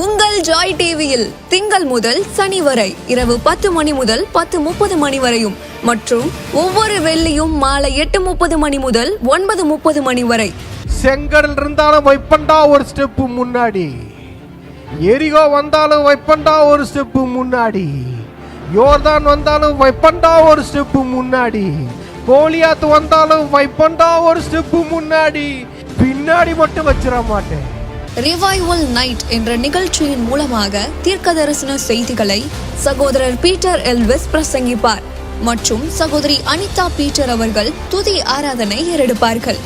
உங்கள் ஜாய் டிவியில் திங்கள் முதல் சனி வரை இரவு 10 மணி முதல் 10:30 மணி வரையும் மற்றும் ஒவ்வொரு வெள்ளியும் மாலை 8:30 மணி முதல் 9:30 மணி வரை. செங்கடல் இருந்தாலும் வைப்பண்டா ஒரு ஸ்டெப் முன்னாடி, எரிகோ வந்தாலும் வைப்பண்டா ஒரு ஸ்டெப் முன்னாடி, யோர்தான் வந்தாலும் வைப்பண்டா ஒரு ஸ்டெப் முன்னாடி, கோலியாத் வந்தாலும் வைப்பண்டா ஒரு ஸ்டெப் முன்னாடி, பின்னாடி மட்டும் வச்சிட மாட்டேன். ரிவைவல் நைட் என்ற நிகழ்ச்சியின் மூலமாக தீர்க்க தரிசன செய்திகளை சகோதரர் பீட்டர் எல்விஸ் பிரசங்கிப்பார் மற்றும் சகோதரி அனிதா பீட்டர் அவர்கள் துதி ஆராதனை ஏறெடுப்பார்கள்.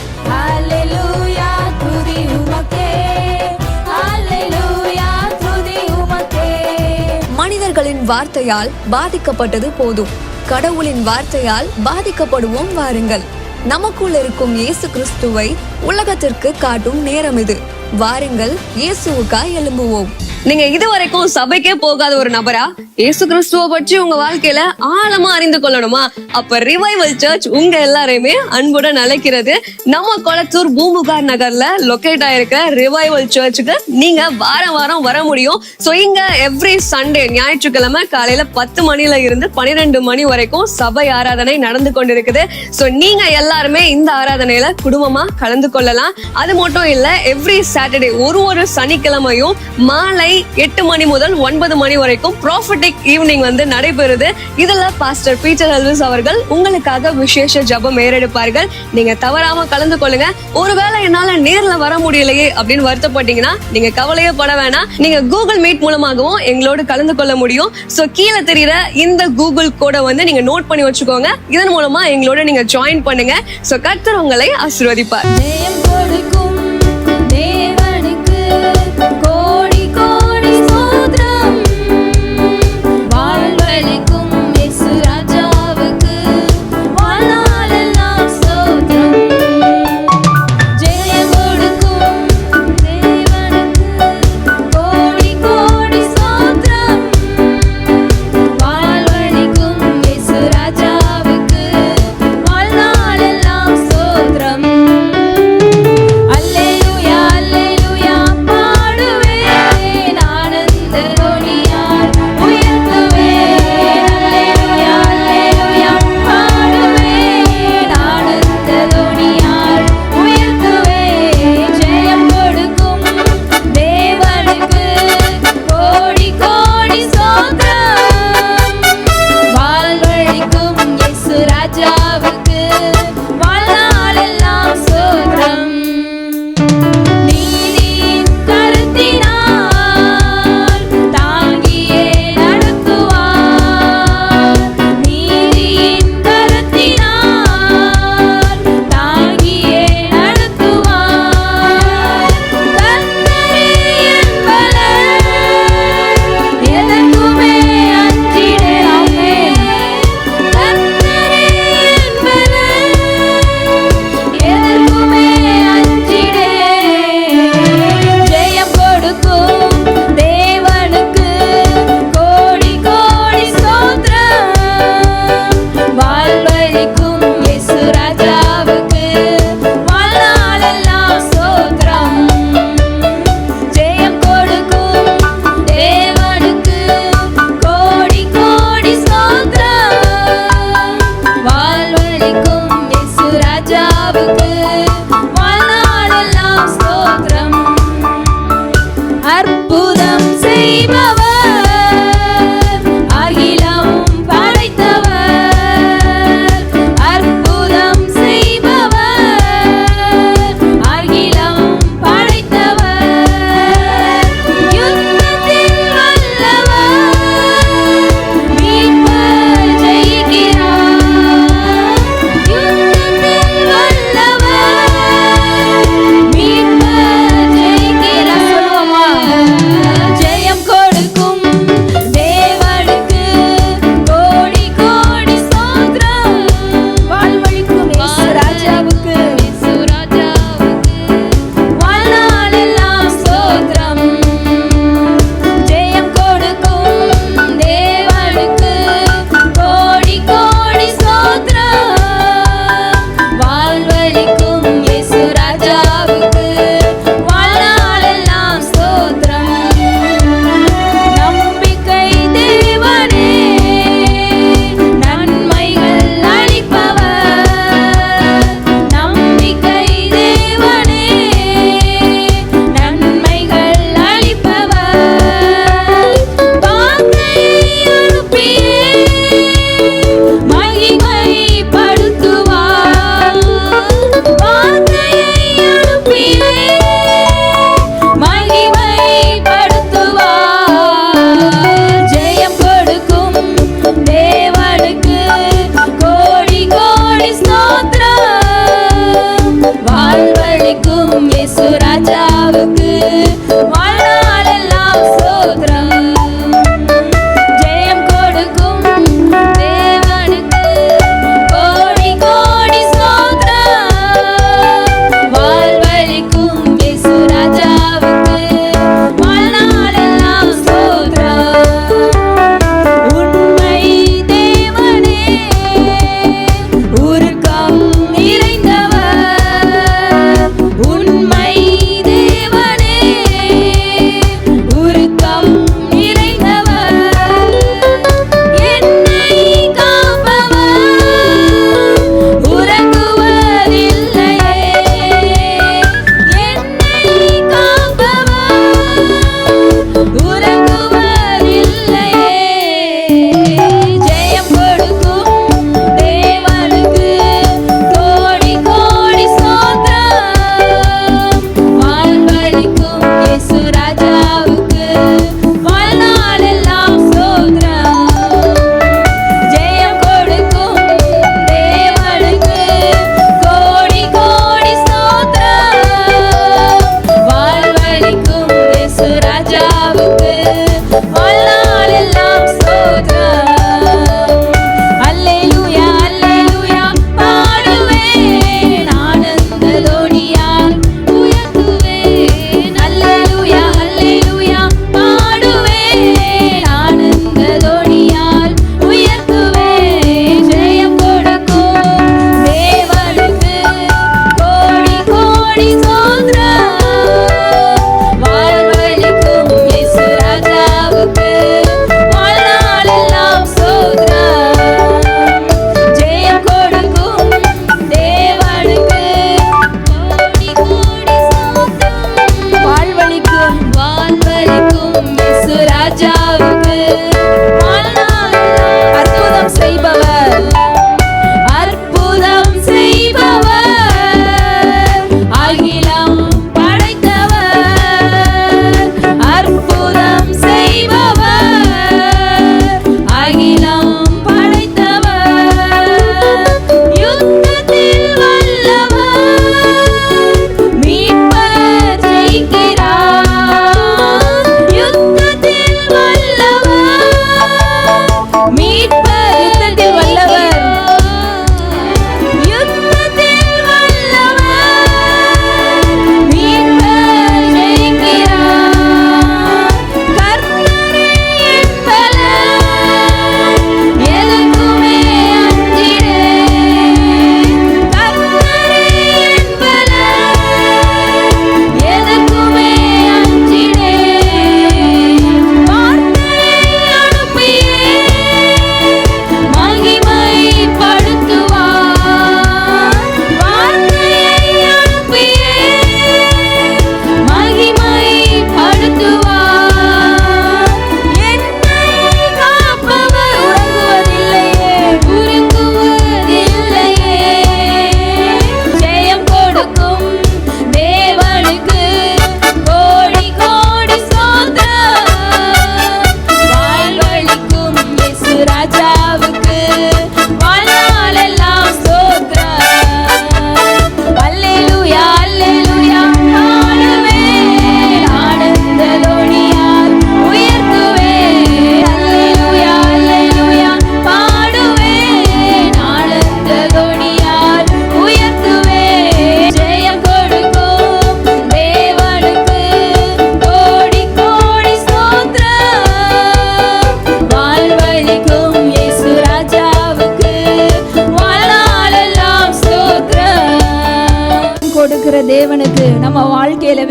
மனிதர்களின் வார்த்தையால் பாதிக்கப்பட்டது போதும், கடவுளின் வார்த்தையால் பாதிக்கப்படுவோம் வாருங்கள். நமக்குள் இருக்கும் இயேசு கிறிஸ்துவை உலகத்திற்கு காட்டும் நேரம் இது. வாருங்கள், இயேசுவுக்காய் எழும்புவோம். நீங்க இதுவரைக்கும் சபைக்கே போகாத ஒரு நபரா இயேசு கிறிஸ்துவ பற்றி உங்க வாழ்க்கையில ஆழமா அறிந்து கொள்ளணுமா? அப்ப ரிவைவல் சர்ச் உங்க எல்லாரையுமே அன்புடன் அழைக்கிறது. நம்ம கொளத்தூர் பூம்புகார் நகர்ல லொகேட் ஆயிருக்க ரிவைவல் சர்ச்சுக்கு நீங்க வாரம் வர முடியும். சோ இங்க எவ்ரி சண்டே ஞாயிற்றுக்கிழமை காலையில 10 மணில இருந்து 12 மணி வரைக்கும் சபை ஆராதனை நடந்து கொண்டிருக்குது. சோ நீங்க எல்லாருமே இந்த ஆராதனையில குடும்பமா கலந்து கொள்ளலாம். அது மட்டும் இல்ல, எவ்ரி சாட்டர்டே ஒரு சனிக்கிழமையும் மாலை 8 மணி முதல் 9 மணி வரைக்கும் ப்ராஃபட்டிக் ஈவினிங் நடைபெறுது. இதுல பாஸ்டர் பீட்டர் எல்விஸ் அவர்கள் உங்களுக்காக விசேஷ ஜெபம் ஏறெடுப்பார்கள். நீங்க தவறாம கலந்து கொள்ளுங்க. ஒருவேளை என்னால நேர்ல வர முடியலையே அப்படின்னு வருத்தப்பட்டீங்கன்னா நீங்க கவலையே பட வேணாம். நீங்க கூகுள் மீட் மூலமாகவும் எங்களோடு கலந்து கொள்ள முடியும். சோ கீழே தெரியுற இந்த கூகுள் கோடை நீங்க நோட் பண்ணி வச்சுக்கோங்க. இதன் மூலமா எங்களோட நீங்க ஜாயின் பண்ணுங்க. சோ கர்த்தர் உங்களை ஆசீர்வதிப்பார். ஜெயம் கொடுக்கும்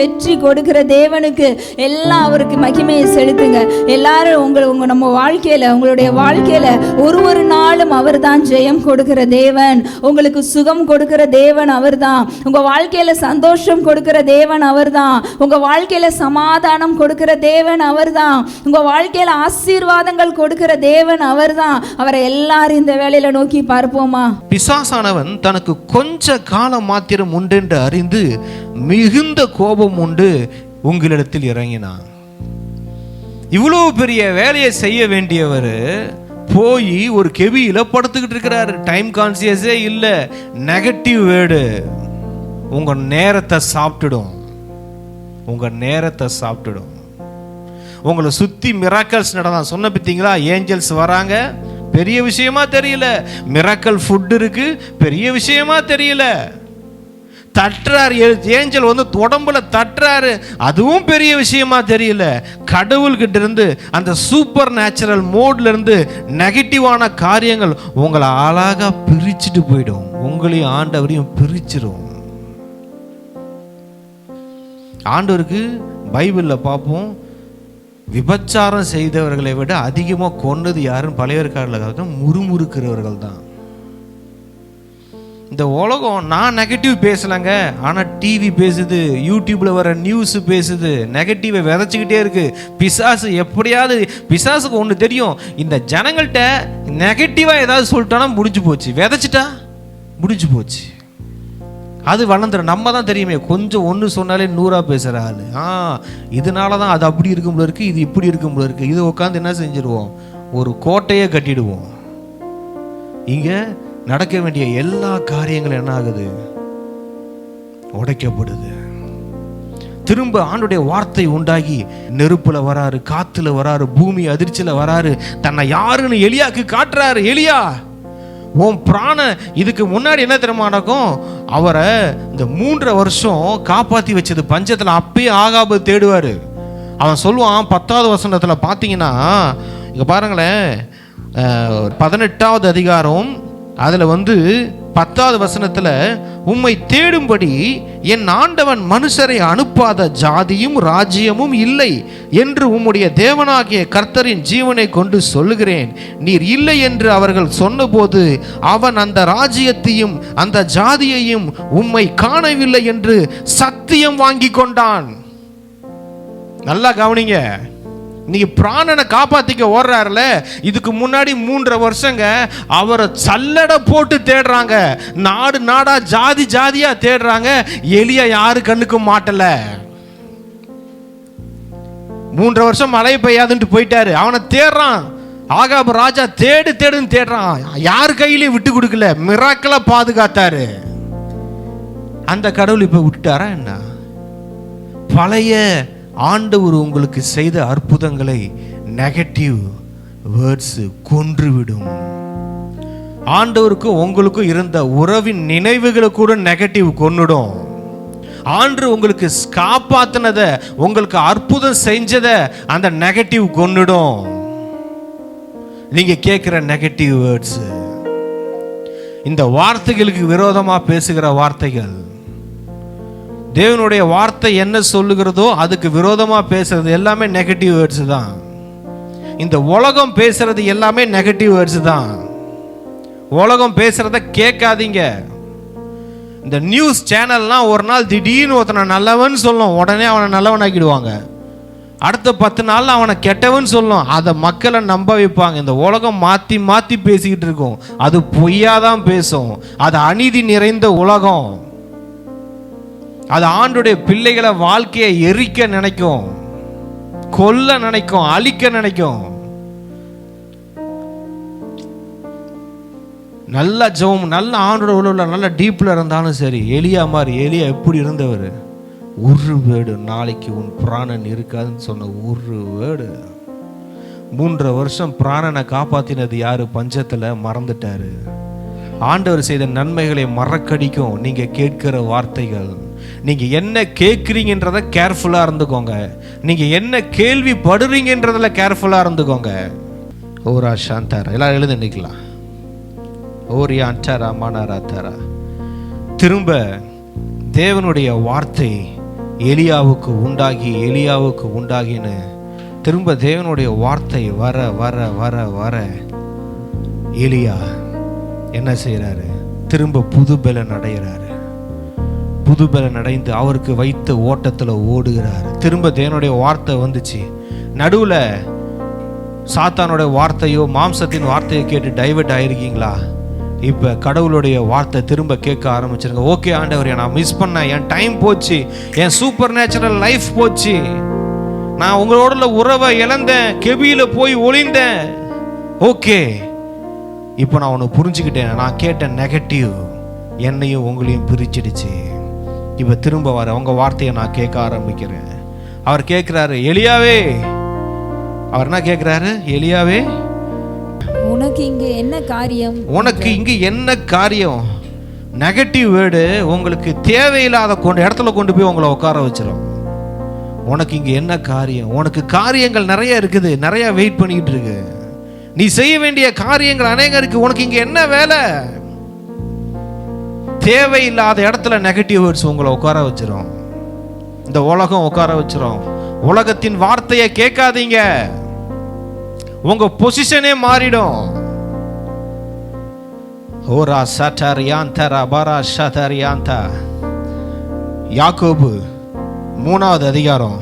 வெற்றி கொடுக்கிற தேவனுக்கு எல்லாம் அவருக்கு மகிமையை செலுத்துங்க. எல்லாரும் உங்க நம்ம வாழ்க்கையில, உங்களுடைய வாழ்க்கையில ஒரு நாளும் அவர் தான் ஜெயம் கொடுக்கிற தேவன். உங்களுக்கு சுகம் கொடுக்கிற தேவன் அவர் தான். உங்க வாழ்க்கையில சந்தோஷம் கொடுக்கிற தேவன் அவர் தான். உங்க வாழ்க்கையில சமாதானம் கொடுக்கிற தேவன் அவர் தான். உங்க வாழ்க்கையில ஆசீர்வாதங்கள் கொடுக்கிற தேவன் அவர் தான். அவரை எல்லாரும் இந்த வேளையில நோக்கி பார்ப்போமா? பிசாசானவன் தனக்கு கொஞ்ச காலம் மாத்திரம் உண்டென்று அறிந்து மிகுந்த கோபம் உண்டு உங்களிடத்தில் இறங்கினான். இவ்வளவு பெரிய வேலையை செய்ய வேண்டியவர் போய் ஒரு கெவியில படுத்துக்கிட்டு இருக்கிறாரு. டைம் கான்சியஸே இல்லை. நெகட்டிவ் வேர்டு உங்க நேரத்தை சாப்பிட்டுடும். உங்க நேரத்தை சாப்பிட்டுடும். உங்களை சுத்தி மிராக்கல்ஸ் நடந்தான். சொன்ன பார்த்தீங்களா, ஏஞ்சல்ஸ் வராங்க, பெரிய விஷயமா தெரியல. மிராக்கல் ஃபுட் இருக்கு, பெரிய விஷயமா தெரியல. தட்டுறாரு, ஏஞ்சல் வந்து உடம்புல தட்டுறாரு, அதுவும் பெரிய விஷயமா தெரியல. கடவுள்கிட்ட இருந்து அந்த சூப்பர் நேச்சுரல் மோட்ல இருந்து நெகட்டிவான காரியங்கள் உங்களை அழகா பிரிச்சுட்டு போயிடும். உங்களையும் ஆண்டவரையும் பிரிச்சிடும். ஆண்டவருக்கு பைபிளில் பார்ப்போம், விபச்சாரம் செய்தவர்களை விட அதிகமாக கொன்னது யாருன்னு பழைய ஏற்பாட்டில் முறுமுறுக்கிறவர்கள் தான். இந்த உலகம் நான் நெகட்டிவ் பேசலைங்க, ஆனால் டிவி பேசுது, யூடியூப்ல வர நியூஸ் பேசுது, நெகட்டிவை விதைச்சிக்கிட்டே இருக்கு. பிசாசு எப்படியாவது, பிசாசுக்கு ஒன்று தெரியும், இந்த ஜனங்கள்கிட்ட நெகட்டிவாக ஏதாவது சொல்லிட்டானா முடிஞ்சு போச்சு, விதைச்சிட்டா முடிஞ்சு போச்சு. அது வளர்ந்துடும். நம்ம தான் தெரியுமே, கொஞ்சம் ஒன்று சொன்னாலே 100 பேசுகிற ஆள். இதனால தான் அது அப்படி இருக்கும் போல இருக்கு, இது இப்படி இருக்கும் போல இருக்கு. இது உட்காந்து என்ன செஞ்சிருவோம், ஒரு கோட்டையே கட்டிடுவோம். இங்கே நடக்க வேண்டிய எல்லா காரியங்களும் என்ன ஆகுது, உடைக்கப்படுது. திரும்ப ஆண்டுடைய வார்த்தை உண்டாகி நெருப்புல வராரு, காத்துல வராரு, பூமி அதிர்ச்சியில வராரு, தன்னை யாருன்னு எலியாக்கு காட்டுறாரு. எலியா, உன் பிராண, இதுக்கு முன்னாடி என்ன தெரியுமா நடக்கும், அவரை இந்த 3 வருஷம் காப்பாற்றி வச்சது பஞ்சத்தில். அப்பயே ஆகாபு தேடுவார். அவன் சொல்லுவான் 10வது வசனத்தில் பார்த்தீங்கன்னா, இங்கே பாருங்களேன், 18வது அதிகாரம் அதில் வந்து 10வது வசனத்தில், உம்மை தேடும்படி என் ஆண்டவன் மனுஷரை அனுப்பாத ஜாதியும் ராஜ்யமும் இல்லை என்று உம்முடைய தேவனாகிய கர்த்தரின் ஜீவனை கொண்டு சொல்லுகிறேன். நீர் இல்லை என்று அவர்கள் சொன்னபோது அவன் அந்த ராஜ்யத்தையும் அந்த ஜாதியையும் உம்மை காணவில்லை என்று சத்தியம் வாங்கி கொண்டான். நல்லா கவனிங்க. இன்னைக்கு பிராணனை காப்பாத்திக்க ஓடுறாருல, இதுக்கு முன்னாடி 3 வருஷங்க அவரை சல்லடை போட்டு தேடுறாங்க, நாடு நாடா ஜாதி ஜாதியா தேடுறாங்க. எலியா யாரு கண்ணுக்கு மாட்டல. 3 வருஷம் மழை பெய்யாதுன்ட்டு போயிட்டாரு. அவனை தேடுறான். ஆகாபு ராஜா தேடுன்னு தேடுறான். யார் கையிலையும் விட்டு கொடுக்கல. மிராக்கலா பாதுகாத்தாரு. அந்த கடவுள் இப்ப விட்டுட்டாரா என்ன? பழைய ஆண்டவர் உங்களுக்கு செய்த அற்புதங்களை நெகட்டிவ் வேர்ட்ஸ் கொன்றுவிடும். ஆண்டவருக்கும் உங்களுக்கும் இருந்த உறவின் நினைவுகளை கூட நெகட்டிவ் கொன்னுடும். ஆண்டு உங்களுக்கு காப்பாத்தினத, உங்களுக்கு அற்புதம் செஞ்சத அந்த நெகட்டிவ் கொன்னுடும். நீங்க கேட்கிற நெகட்டிவ் வேர்ட்ஸ், இந்த வார்த்தைகளுக்கு விரோதமா பேசுகிற வார்த்தைகள், தேவனுடைய வார்த்தை என்ன சொல்லுகிறதோ அதுக்கு விரோதமா பேசுறது எல்லாமே நெகட்டிவ் வேர்ட்ஸ் தான். இந்த உலகம் பேசுறது எல்லாமே நெகட்டிவ் வேர்ட்ஸ் தான். உலகம் பேசுறத கேட்காதீங்க. இந்த நியூஸ் சேனல்லாம் ஒரு நாள் திடீர்னு ஒருத்தனை நல்லவன் சொல்லும், உடனே அவனை நல்லவன் ஆக்கிடுவாங்க. அடுத்த 10 நாள் அவனை கெட்டவன் சொல்லும், அதை மக்களை நம்ப வைப்பாங்க. இந்த உலகம் மாற்றி மாற்றி பேசிக்கிட்டு இருக்கும். அது பொய்யாதான் பேசும். அது அநீதி நிறைந்த உலகம். அது ஆண்டுடைய பிள்ளைகளை வாழ்க்கையை எரிக்க நினைக்கும், கொல்ல நினைக்கும், அழிக்க நினைக்கும். நல்ல ஜெபம், நல்ல ஆண்டோட உள்ள நல்ல டீப்ல இருந்தாலும் சரி, எலியா மாதிரி, எலியா எப்படி இருந்தவர், ஒரு வேர்டு, நாளைக்கு உன் பிராணன் இருக்காதுன்னு சொன்ன ஒரு வேர்டு. 3 வருஷம் பிராணனை காப்பாத்தினது யாரு? பஞ்சத்துல மறந்துட்டாரு. ஆண்டவர் செய்த நன்மைகளை மறக்கடிக்கும் நீங்க கேட்கிற வார்த்தைகள். நீங்க என்ன கேட்குறீங்கன்றத கேர்ஃபுல்லா இருந்துக்கோங்க. நீங்க என்ன கேள்விப்படுறீங்கன்றதுல கேர்ஃபுல்லா இருந்துக்கோங்க. ஓரா சாந்தாரா, எல்லாரும் எழுந்து நிக்கலாம். ஓரியா அன்டாரா மானாரா தாரா. திரும்ப தேவனுடைய வார்த்தை எலியாவுக்கு உண்டாகின்னு திரும்ப தேவனுடைய வார்த்தை வர வர வர வர எலியா என்ன செய்யறாரு? திரும்ப புது பலன் அடைகிறாரு. புது பலன் அடைந்து அவருக்கு வைத்த ஓட்டத்துல ஓடுகிறாரு. திரும்ப தேவனுடைய வார்த்தை வந்துச்சு. நடுவுல சாத்தானுடைய வார்த்தையோ மாம்சத்தின் வார்த்தையை கேட்டு டைவர்ட் ஆயிருக்கீங்களா? இப்ப கடவுளுடைய வார்த்தை திரும்ப கேட்க ஆரம்பிச்சிருங்க. ஓகே ஆண்டவரே, நான் மிஸ் பண்ணேன், என் டைம் போச்சு, என் சூப்பர் நேச்சுரல் லைஃப் போச்சு, நான் உங்களோட உறவை இழந்தேன், கெபியில போய் ஒளிந்தேன். ஓகே, இப்போ நான் ஒன்று புரிஞ்சுக்கிட்டேன். நான் கேட்ட நெகட்டிவ் என்னையும் உங்களையும் பிரிச்சிடுச்சு. இப்போ திரும்ப வர உங்க வார்த்தையை நான் கேட்க ஆரம்பிக்கிறேன். அவர் கேட்கிறாரு, எலியாவே. அவர் என்ன கேட்கிறாரு? எலியாவே, உனக்கு இங்க என்ன காரியம்? உனக்கு இங்க என்ன காரியம்? நெகட்டிவ் வேர்டு உங்களுக்கு தேவையில்லாத இடத்துல கொண்டு போய் உங்களை உட்கார வச்சிடும். உனக்கு இங்க என்ன காரியம்? உனக்கு காரியங்கள் நிறைய இருக்குது, நிறைய வெயிட் பண்ணிட்டு இருக்கு, நீ செய்ய வேண்டிய காரியங்கள் அநேகம் இருக்கு, உனக்கு இங்க என்ன வேலை? தேவையில்லாத இடத்துல நெகட்டிவ் வேர்ட்ஸ் உங்களை உட்கார வச்சிடும். இந்த உலகம் உட்கார வச்சிடும். உலகத்தின் வார்த்தையை கேட்காதீங்க, உங்க பொசிஷனே மாறிடும். ஓரா சட்டரியாந்தரா பரா சட்டரியாந்தா. யாக்கோபு 3வது அதிகாரம்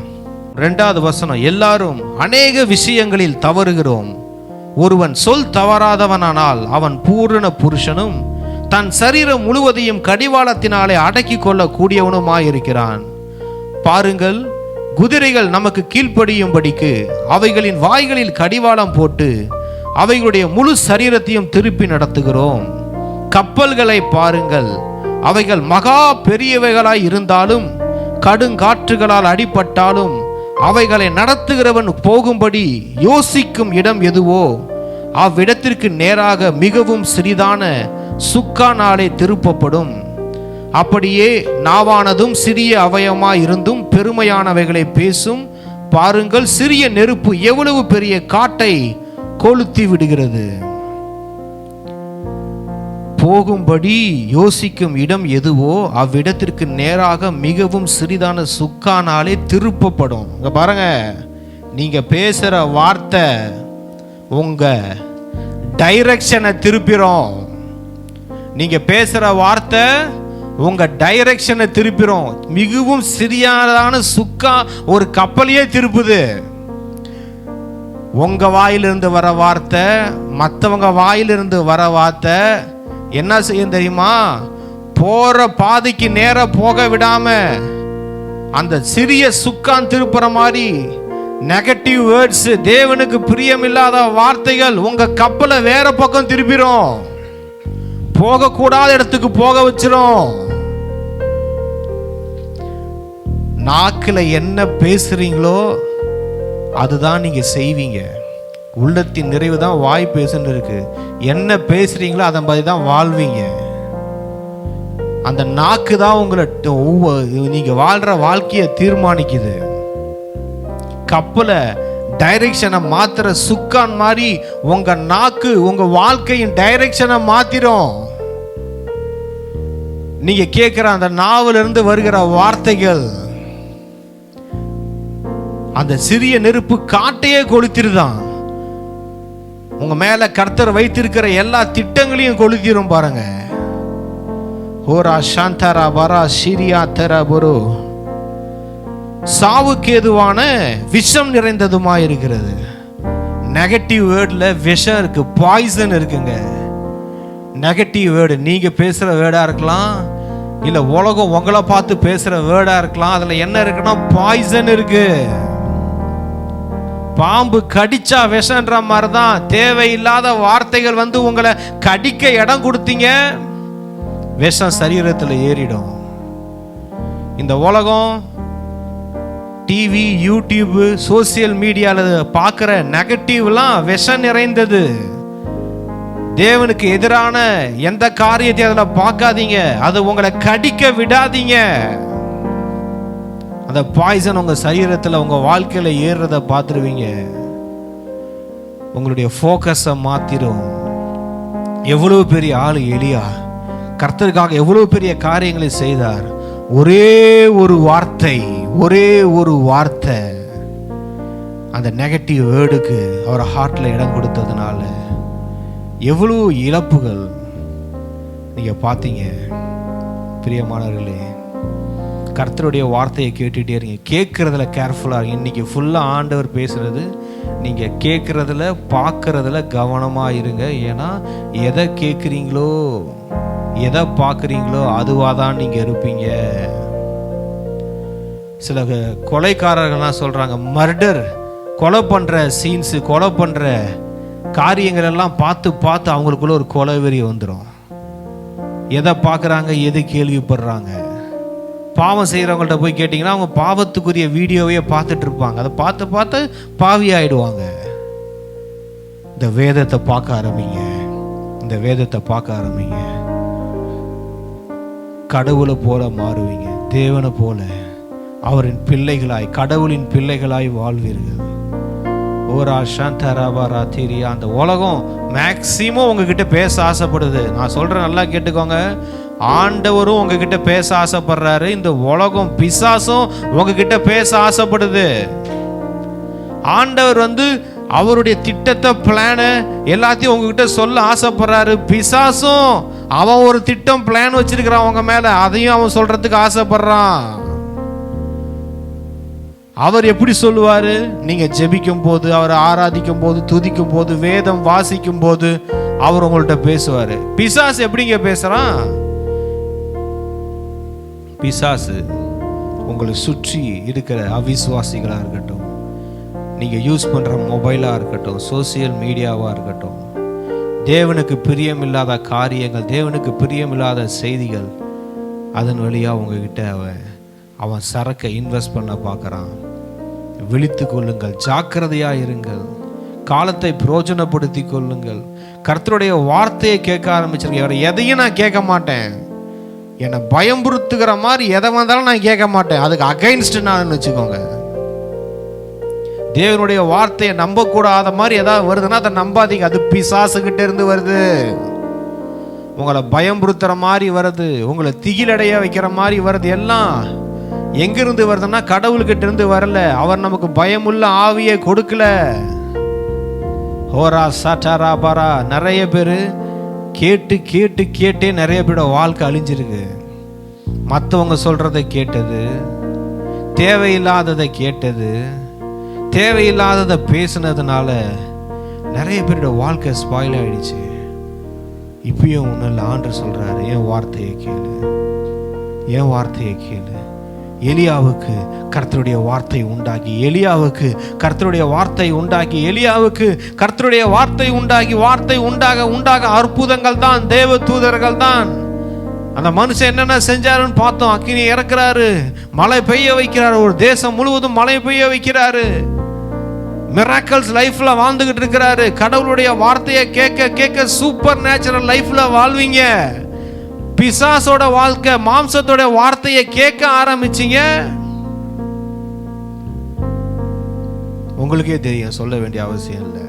2வது வசனம். எல்லாரும் அநேக விஷயங்களில் தவறுகிறோம். ஒருவன் சொல் தவறாதவனானால் அவன் பூரண புருஷனும் தன் சரீரம் முழுவதையும் கடிவாளத்தினாலே அடக்கி கொள்ள கூடியவனுமாயிருக்கிறான். பாருங்கள், குதிரைகள் நமக்கு கீழ்ப்படியும்படிக்கு அவைகளின் வாய்களில் கடிவாளம் போட்டு அவைகளுடைய முழு சரீரத்தையும் திருப்பி நடத்துகிறோம். கப்பல்களை பாருங்கள், அவைகள் மகா பெரியவைகளாய் இருந்தாலும் கடுங்காற்றுகளால் அடிபட்டாலும் அவைகளை நடத்துகிறவன் போகும்படி யோசிக்கும் இடம் எதுவோ அவ்விடத்திற்கு நேராக மிகவும் சிறிதான சுக்கானாலே திருப்பப்படும். அப்படியே நாவானதும் சிறிய அவயமாய் இருந்தும் பெருமையானவைகளை பேசும். பாருங்கள், சிறிய நெருப்பு எவ்வளவு பெரிய காட்டை கொளுத்தி விடுகிறது. போகும்படி யோசிக்கும் இடம் எதுவோ அவ்விடத்திற்கு நேராக மிகவும் சிறிதான சுக்கானாலே திருப்பப்படும். இங்க பாருங்க, நீங்க பேசுற வார்த்தை உங்க டைரக்ஷனை திருப்பிடும். நீங்க பேசுற வார்த்தை உங்க டைரக்ஷனை திருப்பிடும். மிகவும் சிறியதான சுக்கா ஒரு கப்பலையே திருப்புது. உங்க வாயிலிருந்து வர வார்த்தை மற்றவங்க வாயிலிருந்து வர வார்த்தை என்ன செய்யும் தெரியுமா? போற பாதைக்கு நேர போக விடாம அந்த சிறிய சுக்கான் திருப்புற மாதிரி நெகட்டிவ் வேர்ட்ஸ், தேவனுக்கு பிரியமில்லாத வார்த்தைகள் உங்க கப்பலை வேற பக்கம் திருப்பிடும். போகக்கூடாத இடத்துக்கு போக வச்சிரும். நாக்குல என்ன பேசுறீங்களோ அதுதான் நீங்க செய்வீங்க. உள்ளத்தின் நிறைவு தான் வாய் பேசுன்னு இருக்கு. என்ன பேசுறீங்களோ அதை மாதிரி தான் வாழ்வீங்க. அந்த நாக்கு தான் உங்களை நீங்க வாழ்ற வாழ்க்கையை தீர்மானிக்குது. கப்பலை டைரக்ஷனை மாத்திர சுக்கான் மாதிரி உங்க நாக்கு உங்க வாழ்க்கையின் டைரக்ஷனை மாத்திரும். நீங்க கேட்கிற அந்த நாவல இருந்து வருகிற வார்த்தைகள் அந்த சிறிய நெருப்பு காட்டையே கொளுத்திருதான். உங்க மேல கர்த்தர் வைத்திருக்கிற எல்லா திட்டங்களையும் கொளுத்திரும். பாருங்க, ஹோரா சாந்தரா பரா சிரியா தரா பொரு. சாவுக்கு ஏதுவான விஷம் நிறைந்ததுமா இருக்கிறது. நெகட்டிவ் வேர்ட்ல விஷம் இருக்கு, பாய்சன் இருக்குங்க. நெகட்டிவ் வேர்டு நீங்க பேசுற வேர்டா இருக்கலாம், இல்ல உலகம் உங்களை பார்த்து பேசுற வேர்டா இருக்கலாம். அதுல என்ன இருக்குன்னா பாய்சன் இருக்கு. பாம்பு கடிச்சா விஷன்ற மாதிரிதான் தேவையில்லாத வார்த்தைகள் வந்து உங்களை கடிக்க இடம் கொடுத்தீங்க, விஷம் சரீரத்தில் ஏறிடும். இந்த உலகம் டிவி, யூடியூப், சோசியல் மீடியாவில் பார்க்குற நெகட்டிவ்லாம் விஷம் நிறைந்தது. தேவனுக்கு எதிரான எந்த காரியத்தையும் அதில் பார்க்காதீங்க, அது உங்களை கடிக்க விடாதீங்க. அந்த பாய்சன் உங்க சரீரத்தில் உங்க வாழ்க்கையில ஏறுறத பார்த்துருவீங்க. உங்களுடைய ஃபோக்கஸை மாத்திரும். எவ்வளவு பெரிய ஆளு எலியா, கர்த்தருக்காக எவ்வளவு பெரிய காரியங்களை செய்தார். ஒரே ஒரு வார்த்தை, ஒரே ஒரு வார்த்தை அந்த நெகட்டிவ் வேர்டுக்கு அவர் ஹார்ட்ல இடம் கொடுத்ததுனால எவ்வளோ இழப்புகள் நீங்க பார்த்தீங்க. பிரியமானவர்களே, கர்த்தருடைய வார்த்தையை கேட்டுட்டே இருங்க. கேட்கறதுல கேர்ஃபுல்லா இருங்க. இன்னைக்கு ஃபுல்லா ஆண்டவர் பேசுறது, நீங்க கேட்கறதுல பார்க்கறதுல கவனமா இருங்க. ஏன்னா எதை கேட்குறீங்களோ எதை பார்க்குறீங்களோ அதுவாக தான் நீங்க இருப்பீங்க. சில கொலைக்காரர்கள்லாம் சொல்றாங்க, மர்டர், கொலை பண்ற சீன்ஸு, கொலை பண்ற காரியங்கள் எல்லாம் பார்த்து பார்த்து அவங்களுக்குள்ள ஒரு கொலைவெறி வந்துடும். எதை பார்க்குறாங்க, எது கேள்விப்படுறாங்க. பாவம் செய்கிறவங்கள்ட்ட போய் கேட்டிங்கன்னா அவங்க பாவத்துக்குரிய வீடியோவையே பார்த்துட்டு இருப்பாங்க. அதை பார்த்து பார்த்து பாவி ஆயிடுவாங்க. இந்த வேதத்தை பார்க்க ஆரம்பிங்க. இந்த வேதத்தை பார்க்க ஆரம்பிங்க. கடவுளை போல மாறுவீங்க. தேவனை போல அவரின் பிள்ளைகளாய், கடவுளின் பிள்ளைகளாய் வாழ்வீர்கள். ஓரா சாந்தராபாரா தீரியா. அந்த உலகம் மேக்சிமம் உங்ககிட்ட பேச ஆசைப்படுது. நான் சொல்றேன், நல்லா கேட்டுக்கோங்க. ஆண்டவரும் உங்ககிட்ட பேச ஆசைப்படுறாரு. இந்த உலகம் பிசாசும் உங்ககிட்ட பேச ஆசைப்படுது. ஆண்டவர் அவருடைய திட்டத்தை, பிளான எல்லாத்தையும் உங்ககிட்ட சொல்ல ஆசைப்படுறாரு. பிசாசும் அவன் ஒரு திட்டம், பிளான் வச்சிருக்கிறான் உங்க மேல, அதையும் அவன் சொல்றதுக்கு ஆசைப்படுறான். அவர் எப்படி சொல்லுவாரு? நீங்க ஜெபிக்கும் போது, அவர் ஆராதிக்கும் போது, துதிக்கும் போது, வேதம் வாசிக்கும் போது அவர் உங்கள்கிட்ட பேசுவாரு. பிசாசு எப்படிங்க பேசுறான்? பிசாசு உங்களை சுற்றி இருக்கிற அவிசுவாசிகளா இருக்கட்டும், நீங்க யூஸ் பண்ற மொபைலா இருக்கட்டும், சோசியல் மீடியாவா இருக்கட்டும், தேவனுக்கு பிரியமில்லாத காரியங்கள், தேவனுக்கு பிரியமில்லாத செய்திகள், அதன் வழியா உங்ககிட்ட அவன் சரக்கை இன்வெஸ்ட் பண்ண பார்க்குறான். விழித்து கொள்ளுங்கள், ஜாக்கிரதையா இருங்கள், காலத்தை பிரயோஜனப்படுத்தி கொள்ளுங்கள். கர்த்தருடைய வார்த்தையை கேட்க ஆரம்பிச்சிருக்கேன். வேற எதையும் நான் கேட்க மாட்டேன். என்னை பயம்புறுத்துகிற மாதிரி எதை வந்தாலும் நான் கேட்க மாட்டேன். அதுக்கு அகைன்ஸ்ட் நான் வச்சுக்கோங்க. தேவனுடைய வார்த்தையை நம்பக்கூடாத மாதிரி ஏதாவது வருதுன்னா அதை நம்பாதீங்க. அது பிசாசுகிட்ட இருந்து வருது. உங்களை பயம்புறுத்துற மாதிரி வருது, உங்களை திகிலடைய வைக்கிற மாதிரி வருது. எல்லாம் எங்கிருந்து வருதுன்னா கடவுள்கிட்ட இருந்து வரல. அவர் நமக்கு பயமுள்ள ஆவியை கொடுக்கல. ஹோரா சாட்டாரா பாரா. நிறைய பேர் கேட்டு கேட்டு கேட்டே நிறைய பேரோட வாழ்க்கை அழிஞ்சிருக்கு. மற்றவங்க சொல்றதை கேட்டது, தேவையில்லாததை கேட்டது, தேவையில்லாததை பேசுனதுனால நிறைய பேரோட வாழ்க்கை ஸ்பாயில் ஆயிடுச்சு. இப்பயும் ஒன்றும் ஆண்டவர் சொல்றாரு, என் வார்த்தையை கேளு, என் வார்த்தையை கேளு. எலியாவுக்கு கர்த்தருடைய வார்த்தை உண்டாகி, எலியாவுக்கு கர்த்தருடைய வார்த்தை உண்டாகி, எலியாவுக்கு கர்த்தருடைய வார்த்தை உண்டாகி, வார்த்தை உண்டாக உண்டாக அற்புதங்கள் தான், தேவ தூதர்கள் தான். அந்த மனுஷன் என்னென்ன செஞ்சாருன்னு பார்த்தோம். அக்கினி இறக்குறாரு, மழை பெய்ய வைக்கிறாரு, ஒரு தேசம் முழுவதும் மழை பெய்ய வைக்கிறாரு. மிராக்கிள்ஸ் லைஃப்ல வாழ்ந்துகிட்டு இருக்கிறாரு. கடவுளுடைய வார்த்தையை கேட்க கேட்க சூப்பர் நேச்சுரல் லைஃப்ல வாழ்வீங்க. பிசாசோட வாழ்க்கை, மாம்சத்தோட வார்த்தையை கேட்க ஆரம்பிச்சீங்க, உங்களுக்கே தெரியும், சொல்ல வேண்டிய அவசியம் இல்லை.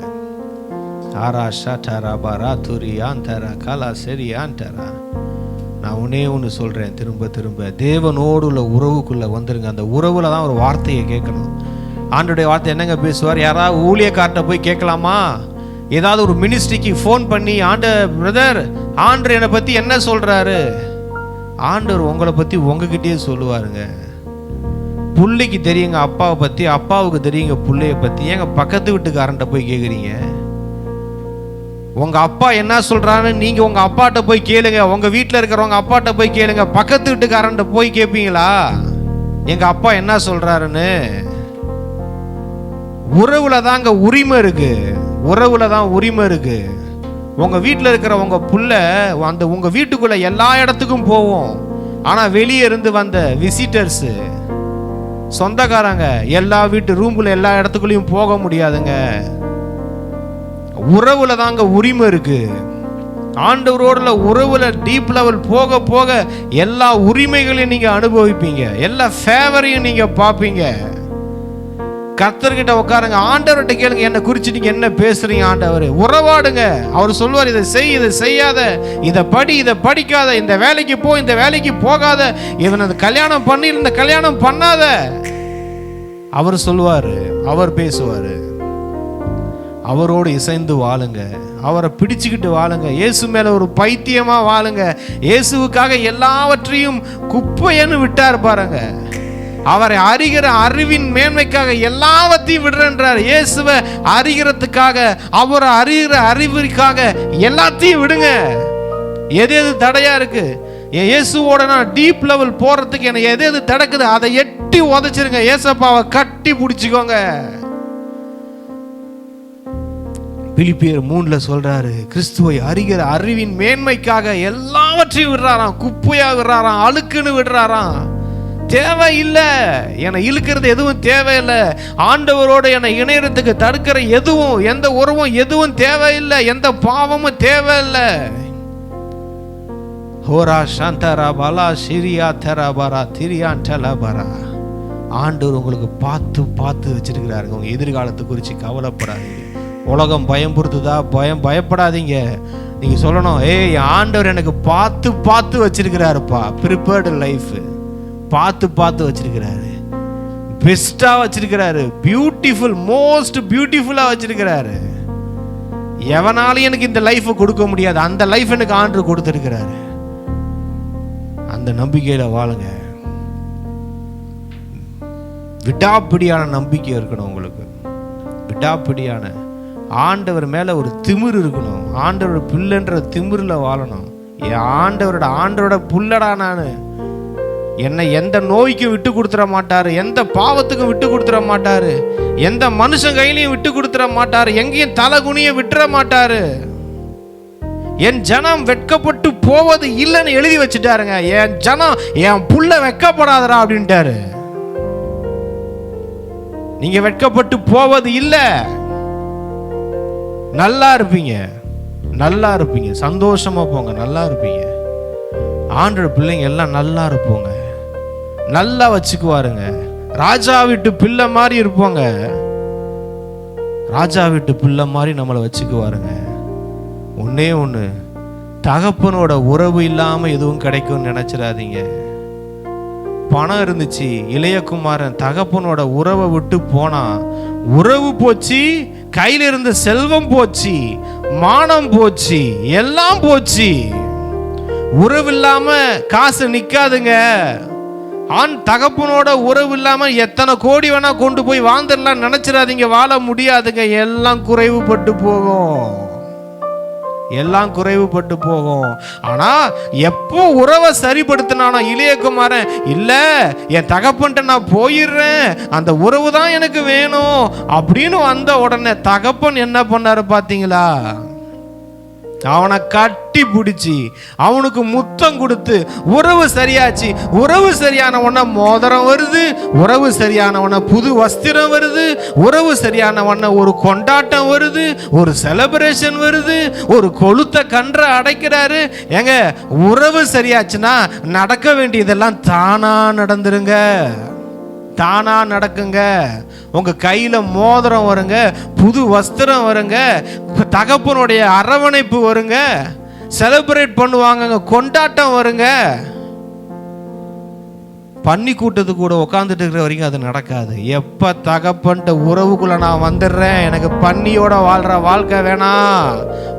ஆரா ஷாட்டாரா பாரா துரியாந்தரா காலா சரியாந்தரா. நான் ஒன்று சொல்றேன் திரும்ப திரும்ப, தேவனோடு உள்ள உறவுக்குள்ள வந்துருங்க. அந்த உறவுல தான் ஒரு வார்த்தையை கேட்கணும். ஆண்டோடைய வார்த்தை என்னங்க பேசுவார்? யாராவது ஊழியக்கார்ட்ட போய் கேட்கலாமா? ஏதாவது ஒரு மினிஸ்ட்ரிக்கு ஃபோன் பண்ணி, பிரதர் ஆண்டவர் என்னை பற்றி என்ன சொல்கிறாரு? ஆண்டவர் உங்களை பற்றி உங்ககிட்டயே சொல்லுவாருங்க. புள்ளைக்கு தெரியுங்க அப்பாவை பற்றி, அப்பாவுக்கு தெரியுங்க பிள்ளைய பற்றி. ஏங்க பக்கத்து வீட்டுக்காரன்ட்ட போய் கேட்குறீங்க? உங்கள் அப்பா என்ன சொல்கிறான்னு நீங்கள் உங்கள் அப்பாட்ட போய் கேளுங்க. உங்கள் வீட்டில் இருக்கிறவங்க அப்பாட்ட போய் கேளுங்க. பக்கத்து வீட்டுக்காரன்ட்ட போய் கேட்பீங்களா எங்கள் அப்பா என்ன சொல்கிறாருன்னு? உறவுல தாங்க உரிமை இருக்கு. உறவுல தான் உரிமை இருக்கு. உங்க வீட்டில் இருக்கிற உங்க புள்ள அந்த உங்க வீட்டுக்குள்ள எல்லா இடத்துக்கும் போவோம். ஆனா வெளியே இருந்து வந்த விசிட்டர்ஸ், சொந்தக்காரங்க எல்லா வீட்டு ரூம்ல எல்லா இடத்துக்குள்ளேயும் போக முடியாதுங்க. உறவுல தாங்க உரிமை இருக்கு. ஆண்டவரோட உறவுல டீப் லெவல் போக போக எல்லா உரிமைகளையும் நீங்க அனுபவிப்பீங்க, எல்லா ஃபேவரையும் நீங்க பார்ப்பீங்க. கர்த்தர்கிட்ட உட்காருங்க, ஆண்டவர்கிட்ட கேளுங்க, என்ன குறித்து நீங்க என்ன பேசுறீங்க ஆண்டவர். உறவாடுங்க. அவர் சொல்வார், இதை செய், இதை செய்யாத, இதை படி, இதை படிக்காத, இந்த வேலைக்கு போ, இந்த வேலைக்கு போகாத, இவன் கல்யாணம் பண்ணி இந்த கல்யாணம் பண்ணாத. அவர் சொல்வாரு, அவர் பேசுவாரு. அவரோடு இசைந்து வாழுங்க, அவரை பிடிச்சுக்கிட்டு வாழுங்க, இயேசு மேல ஒரு பைத்தியமா வாழுங்க. இயேசுவுக்காக எல்லாவற்றையும் குப்பையன்னு விட்டார் பாருங்க. அவரை அறிகிற அறிவின் மேன்மைக்காக எல்லாவற்றையும் விடுறன்றார். இயேசுவை அறிகிறதுக்காக, அவரை அறிகிற அறிவிற்காக எல்லாத்தையும் விடுங்க. எது எது தடையா இருக்கு, இயேசுவோட நான் டீப் லெவல் போறதுக்கு எனக்கு எது எது தடக்குது, அதை எட்டி உதைச்சிருங்க. இயேசப்பாவை கட்டி பிடிச்சிக்கோங்க. பிலிப்பியர் 3 சொல்றாரு, கிறிஸ்துவை அறிகிற அறிவின் மேன்மைக்காக எல்லாவற்றையும் விடுறாராம், குப்பையா விடுறாராம், அழுக்குன்னு விடுறாராம். தேவையில்லை, என்னை இழுக்கிறது எதுவும் தேவையில்லை. ஆண்டவரோட என்னை இணையறதுக்கு தடுக்கிற எதுவும், எந்த உறவும் எதுவும் தேவையில்லை, எந்த பாவமும் தேவையில்லை. ஹோரா சாந்தரா பாலா சிரியா தரபாரா திரியான் டலபாரா. ஆண்டவர் உங்களுக்கு பார்த்து பார்த்து வச்சிருக்கிறாருங்க. உங்க எதிர்காலத்தை குறித்து கவலைப்படாதீங்க. உலகம் பயம்புறுத்துதா, பயப்படாதீங்க. நீங்க சொல்லணும், ஏய் ஆண்டவர் எனக்கு பார்த்து பார்த்து வச்சிருக்கிறாருப்பா. ப்ரிப்பேர்டு லைஃப் பார்த்து பார்த்து வச்சிருக்கிறாரு, பெஸ்டா வச்சிருக்கிறாரு, பியூட்டிஃபுல், மோஸ்ட் பியூட்டிஃபுல்லா வச்சிருக்கிறாரு. எவனாலும் எனக்கு இந்த லைஃபை கொடுக்க முடியாது, அந்த லைஃப் எனக்கு ஆண்டவர் கொடுத்திருக்கிறாரு. அந்த நம்பிக்கையில வாழுங்க. விடாப்பிடியான நம்பிக்கை இருக்கணும் உங்களுக்கு. விடாப்பிடியான ஆண்டவர் மேல ஒரு திமிரு இருக்கணும். ஆண்டவரோட பிள்ளைன்ற திமிருல வாழணும். ஆண்டவரோட புள்ளடா நானு, என்னை எந்த நோய்க்கும் விட்டு கொடுத்துட மாட்டாரு, எந்த பாவத்துக்கும் விட்டு கொடுத்துட மாட்டாரு, எந்த மனுஷன் கையிலையும் விட்டு கொடுத்துட மாட்டாரு, எங்கேயும் தலகுனிய விட்டுற மாட்டாரு. என் ஜனம் வெட்கப்பட்டு போவது இல்லைன்னு எழுதி வச்சுட்டாருங்க. என் ஜனம், என் புள்ள வெட்கப்படாதரா அப்படின்ட்டாரு. நீங்க வெட்கப்பட்டு போவது இல்லை, நல்லா இருப்பீங்க, நல்லா இருப்பீங்க, சந்தோஷமா போங்க, நல்லா இருப்பீங்க. ஆண்டோட பிள்ளைங்க எல்லாம் நல்லா இருப்போங்க, நல்லா வச்சுக்குவாருங்க. ராஜா வீட்டு பிள்ளை மாதிரி இருப்போங்க, ராஜா வீட்டு பிள்ளை மாதிரி நம்மளை வச்சுக்குவாருங்க. ஒன்னே ஒன்று, தகப்பனோட உறவு இல்லாம எதுவும் கிடைக்கும்னு நினைச்சிடாதீங்க. பணம் இருந்துச்சு, இளையகுமாரன் தகப்பனோட உறவை விட்டு போனா, உறவு போச்சு, கையில இருந்த செல்வம் போச்சு, மானம் போச்சு, எல்லாம் போச்சு. உறவு இல்லாம காசு நிக்காதுங்க. தகப்பனோட உறவு இல்லாம எத்தனை கோடி வேணா கொண்டு போய் வாழ்ந்துடலாம் நினைச்சிடாதீங்க, வாழ முடியாதுங்க. எல்லாம் குறைவுபட்டு போகும், எல்லாம் குறைவுபட்டு போகும். ஆனா எப்போ உறவை சரிப்படுத்தினானோ இளையகுமாரன், இல்ல என் தகப்பன்ட்ட நான் போயிடுறேன், அந்த உறவு தான் எனக்கு வேணும் அப்படின்னு வந்த உடனே தகப்பன் என்ன பண்ணாரு பாத்தீங்களா? அவனை கட்டி பிடிச்சி அவனுக்கு முத்தம் கொடுத்து உறவு சரியாச்சு. உறவு சரியான உடனே மோதிரம் வருது, உறவு சரியான உடனே புது வஸ்திரம் வருது, உறவு சரியான உடனே ஒரு கொண்டாட்டம் வருது, ஒரு செலிப்ரேஷன் வருது, ஒரு கொளுத்த கன்ற அடைக்கிறாரு. ஏங்க, உறவு சரியாச்சுன்னா நடக்க வேண்டியதெல்லாம் தானா நடந்துருங்க, தானா நடக்குங்க. உங்க கையில மோதிரம் வருங்க, புது வஸ்திரம் வருங்க, தகப்பனுடைய அரவணைப்பு வருங்க, செலிப்ரேட் பண்ணுவாங்க, கொண்டாட்டம் வருங்க. பண்ணி கூட்டத்து கூட உட்காந்துட்டு இருக்கிற வரைக்கும் அது நடக்காது. எப்ப தகப்பன்ட்ட உறவுக்குள்ள நான் வந்துடுறேன், எனக்கு பண்ணியோட வாழ்ற வாழ்க்கை வேணாம்,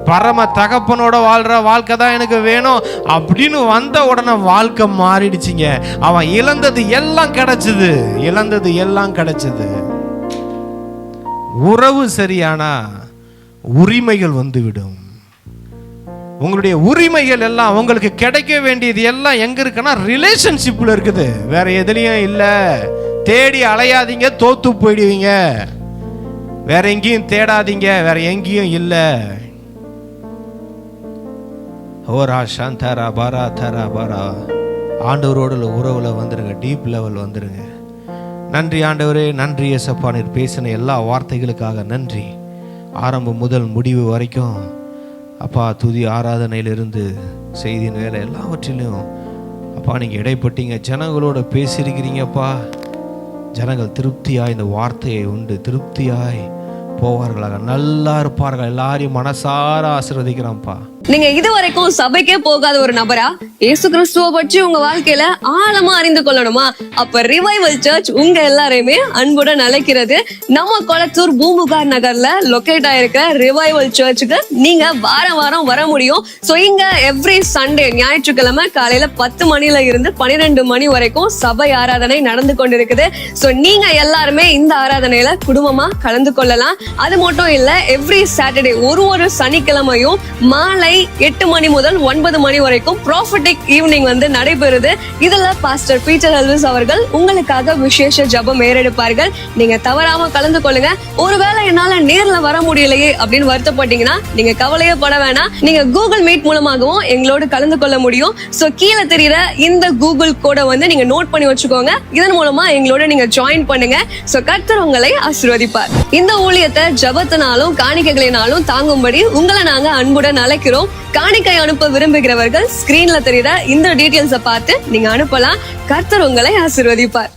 பரம தகப்பனோட வாழ்ற வாழ்க்கை தான் எனக்கு வேணும் அப்படின்னு வந்த உடனே வாழ்க்கை மாறிடுச்சிங்க. அவன் இழந்தது எல்லாம் கிடைச்சது, இழந்தது எல்லாம் கிடைச்சது. உறவு சரியானா உரிமைகள் வந்துவிடும். உங்களுடைய உரிமைகள் எல்லாம், உங்களுக்கு கிடைக்க வேண்டியது எல்லாம் எங்க இருக்குன்னா ரிலேஷன்ஷிப்ல இருக்குது, வேற எதுலயும் இல்ல. தேடி அலையாதீங்க, தோத்து போயிடுவீங்க. வேற எங்கேயும் தேடாதீங்க, வேற எங்கேயும் இல்ல. ஓரா சாந்தரா பாரா தரா பாரா. ஆண்டவரோட உறவுல வந்துருங்க, டீப் லெவல் வந்துருங்க. நன்றி ஆண்டவரே, நன்றி ஏசப்பா, நீர் பேசின எல்லா வார்த்தைகளுக்காக நன்றி. ஆரம்பம் முதல் முடிவு வரைக்கும் அப்பா, துதி ஆராதனையிலிருந்து செய்தியின் வேலை எல்லாவற்றிலும் அப்பா நீங்கள் இடைப்பட்டீங்க, ஜனங்களோட பேசியிருக்கிறீங்கப்பா. ஜனங்கள் திருப்தியாய் இந்த வார்த்தையை உண்டு திருப்தியாய் போவார்களாக, நல்லா இருப்பார்கள். எல்லாரையும் மனசார ஆசீர்வதிக்கிறோம்ப்பா. நீங்க இதுவரைக்கும் சபைக்கே போகாத ஒரு நபரா இயேசு கிறிஸ்துவ பற்றி உங்க வாழ்க்கையில ஆழமா அறிந்து கொள்ளணுமா? அப்ப ரிவைவல் சர்ச் உங்க எல்லாரையுமே அன்புடன் அழைக்கிறது. நம்ம கொளத்தூர் பூம்புகார் நகர்ல லொகேட் ஆயிருக்க ரிவைவல் சர்ச்சுக்கு நீங்க வாரம் வாரம் வர முடியும். சோ இங்க எவ்ரி சண்டே ஞாயிற்றுக்கிழமை காலையில 10 மணில இருந்து 12 மணி வரைக்கும் சபை ஆராதனை நடந்து கொண்டிருக்குது. சோ நீங்க எல்லாருமே இந்த ஆராதனையில குடும்பமா கலந்து கொள்ளலாம். அது மட்டும் இல்ல, எவ்ரி சாட்டர்டே ஒரு சனிக்கிழமையும் மாலை 8 மணி முதல் 9 மணி வரைக்கும் ப்ராஃபட்டிக் ஈவினிங் வந்து நடைபெறுது. இதுல பாஸ்டர் பீட்டர் எல்விஸ் அவர்கள் உங்களுக்காக விசேஷ ஜெபம் ஏறெடுப்பார்கள். நீங்க தவறாம கலந்து கொள்ளுங்க. ஒருவேளை என்னால நேர்ல வர முடியலையே அப்படின்னு வருத்தப்பட்டீங்கன்னா நீங்க கவலையே பட வேணாம். நீங்க கூகுள் மீட் மூலமாகவும் எங்களோடு கலந்து கொள்ள முடியும். சோ கீழே தெரியுற இந்த கூகுள் கோட வந்து நீங்க நோட் பண்ணி வச்சுக்கோங்க. இதன் மூலமா எங்களோட நீங்க ஜாயின் பண்ணுங்க. சோ கர்த்தர் உங்களை ஆசீர்வதிப்பார். இந்த ஊழியத்தை ஜெபத்தினாலும் காணிக்கைகளினாலும் தாங்கும்படி உங்களை நாங்க அன்புடன் அழைக்கிறோம். காணிக்கை அனுப்ப விரும்புகிறவர்கள் ஸ்கிரீன்ல தெரியுற இந்த டீடைல்ஸை பார்த்து நீங்க அனுப்பலாம். கர்த்தர் உங்களை ஆசீர்வதிப்பார்.